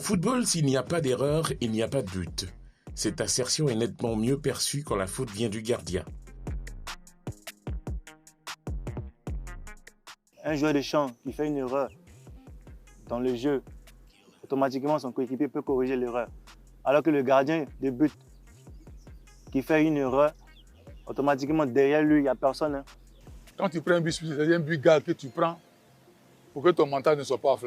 football, s'il n'y a pas d'erreur, il n'y a pas de but. Cette assertion est nettement mieux perçue quand la faute vient du gardien. Un joueur de champ qui fait une erreur dans le jeu, automatiquement son coéquipier peut corriger l'erreur. Alors que le gardien de but qui fait une erreur, automatiquement derrière lui, il n'y a personne. Quand tu prends un but, c'est un but garde que tu prends pour que ton mental ne soit pas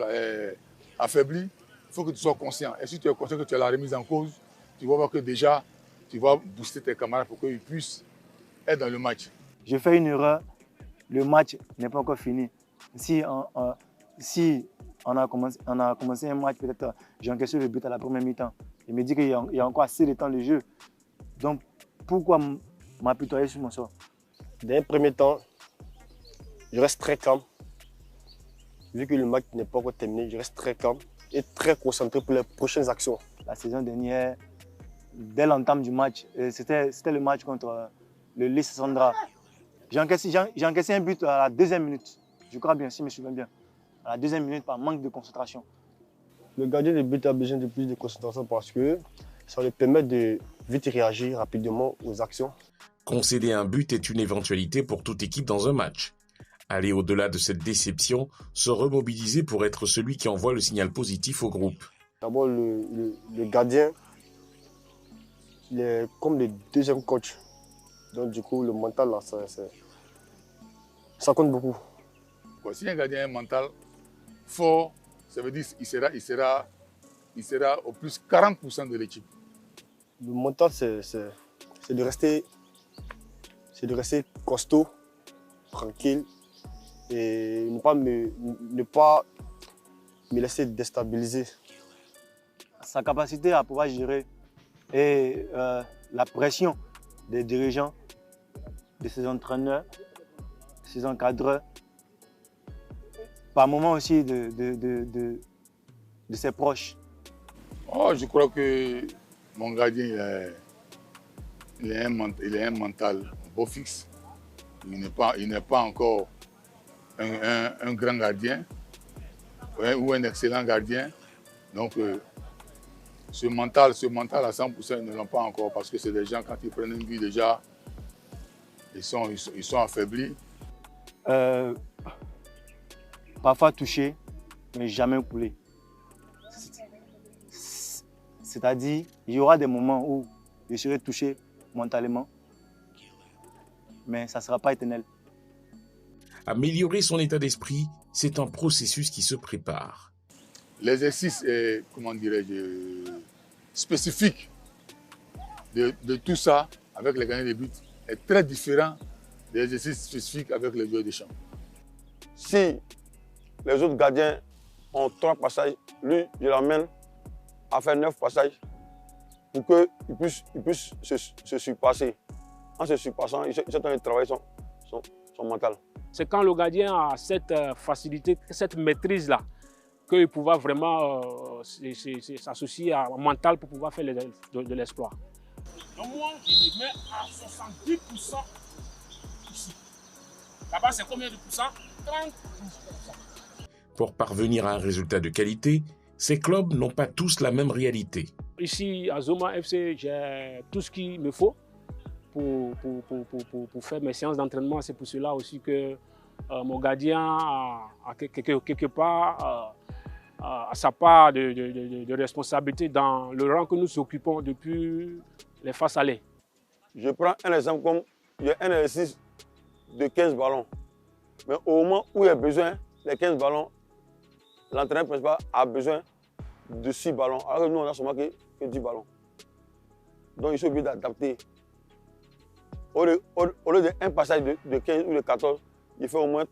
affaibli. Il faut que tu sois conscient. Et si tu es conscient que tu as la remise en cause, tu vas voir que déjà, tu vas booster tes camarades pour qu'ils puissent être dans le match. Je fais une erreur, le match n'est pas encore fini. Si on a commencé un match, peut-être j'ai encaissé le but à la première mi-temps. Il me dit qu'il y a encore assez de temps de jeu. Donc, pourquoi m'apitoyer sur mon sort? Dans un premier temps, je reste très calme. Vu que le match n'est pas encore terminé, je reste très calme et très concentré pour les prochaines actions. La saison dernière, dès l'entame du match, c'était le match contre le Lys Sandra. J'ai encaissé un but à la deuxième minute. Je crois bien, si je me souviens bien. À la deuxième minute, par manque de concentration. Le gardien de but a besoin de plus de concentration parce que ça lui permet de vite réagir rapidement aux actions. Concéder un but est une éventualité pour toute équipe dans un match. Aller au-delà de cette déception, se remobiliser pour être celui qui envoie le signal positif au groupe. D'abord, le gardien, il est comme le deuxième coach. Donc du coup, le mental, là, ça compte beaucoup. Si un gardien a un mental fort, ça veut dire qu'il sera au plus 40% de l'équipe. Le mental, c'est de rester costaud, tranquille et ne pas me laisser déstabiliser. Sa capacité à pouvoir gérer et la pression des dirigeants, de ses entraîneurs, de ses encadreurs, par moments aussi de ses proches. Oh, je crois que mon gardien, il a un mental beau fixe. Il n'est pas encore un grand gardien ou un excellent gardien. Donc, ce mental à 100%, ils ne l'ont pas encore parce que c'est des gens, quand ils prennent une but déjà, ils sont affaiblis. Parfois touché, mais jamais coulé. C'est-à-dire, il y aura des moments où je serai touché mentalement, mais ça ne sera pas éternel. Améliorer son état d'esprit, c'est un processus qui se prépare. L'exercice est, spécifique de tout ça avec les gardiens de but est très différent des exercices spécifiques avec les joueurs de champ. Si les autres gardiens ont 3 passages, lui, je l'emmène à faire 9 passages pour qu'il puisse se surpasser. En se surpassant, il est en train de travailler son mental. C'est quand le gardien a cette facilité, cette maîtrise-là, qu'il pourra vraiment s'associer à un mental pour pouvoir faire de l'exploit. Donc moi, je me mets à 70% ici. Là-bas, c'est combien de pourcents? 30%. Pour parvenir à un résultat de qualité, ces clubs n'ont pas tous la même réalité. Ici, à Zoma FC, j'ai tout ce qu'il me faut pour faire mes séances d'entraînement. C'est pour cela aussi que mon gardien a quelque part a sa part de responsabilité dans le rang que nous occupons depuis les phases allées. Je prends un exemple comme il y a un exercice de 15 ballons. Mais au moment où il y a besoin des 15 ballons, l'entraîneur principal a besoin de 6 ballons. Alors que nous, on a seulement que 10 ballons. Donc, il faut obligé d'adapter. Au lieu d'un passage de 15 ou de 14, il fait au moins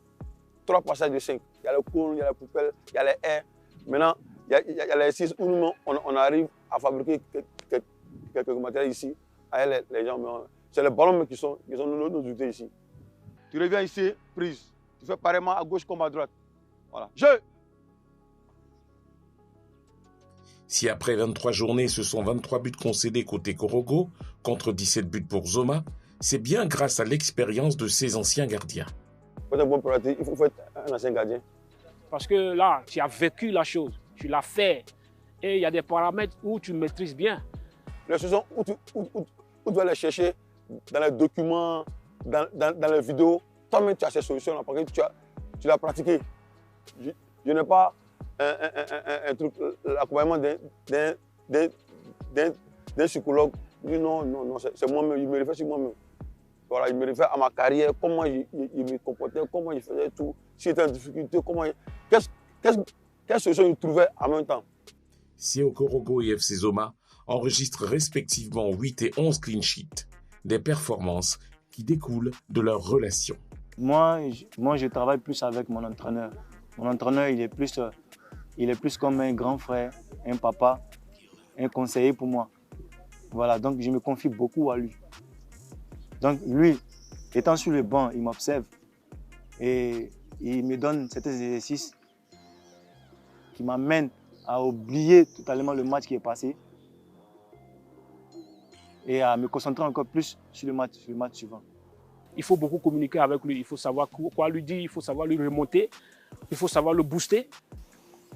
3 passages de 5. Il y a le cône, il y a la poubelle, il y a les airs. Maintenant, il y a les 6 où nous, on arrive à fabriquer quelques matériels ici avec les gens. C'est les ballons qui sont nos outils ici. Tu reviens ici, prise. Tu fais pareillement à gauche comme à droite. Voilà. Jeu! Si après 23 journées, ce sont 23 buts concédés côté Korogo, contre 17 buts pour Zoma, c'est bien grâce à l'expérience de ces anciens gardiens. Pour être bon pratique, il faut être un ancien gardien. Parce que là, tu as vécu la chose, tu l'as fait. Et il y a des paramètres où tu maîtrises bien. Les solutions où tu vas les chercher dans les documents, dans les vidéos. Toi-même, tu as ces solutions-là parce que tu l'as pratiqué. Je n'ai pas un truc, l'accompagnement d'un psychologue. Non, c'est moi-même, il me réfère sur moi-même. Voilà, il me réfère à ma carrière, comment il me comportait, comment il faisait tout, s'il était en difficulté, quelle solution il trouvait en même temps. CO Korogo et FC Zoma enregistrent respectivement 8 et 11 clean sheets, des performances qui découlent de leur relation. Moi, je travaille plus avec mon entraîneur. Mon entraîneur, il est plus comme un grand frère, un papa, un conseiller pour moi. Voilà, donc je me confie beaucoup à lui. Donc lui, étant sur le banc, il m'observe et il me donne certains exercices qui m'amènent à oublier totalement le match qui est passé et à me concentrer encore plus sur le match suivant. Il faut beaucoup communiquer avec lui, il faut savoir quoi lui dire, il faut savoir lui remonter, il faut savoir le booster.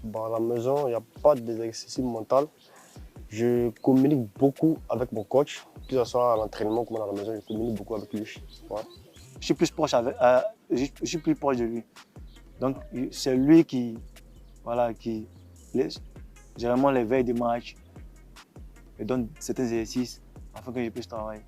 Bon, à la maison, il n'y a pas d'exercice mental. Je communique beaucoup avec mon coach, que ce soit à l'entraînement comme à la maison, je communique beaucoup avec lui. Ouais. Je suis plus proche de lui. Donc c'est lui qui généralement les veilles des matchs me donne certains exercices afin que je puisse travailler.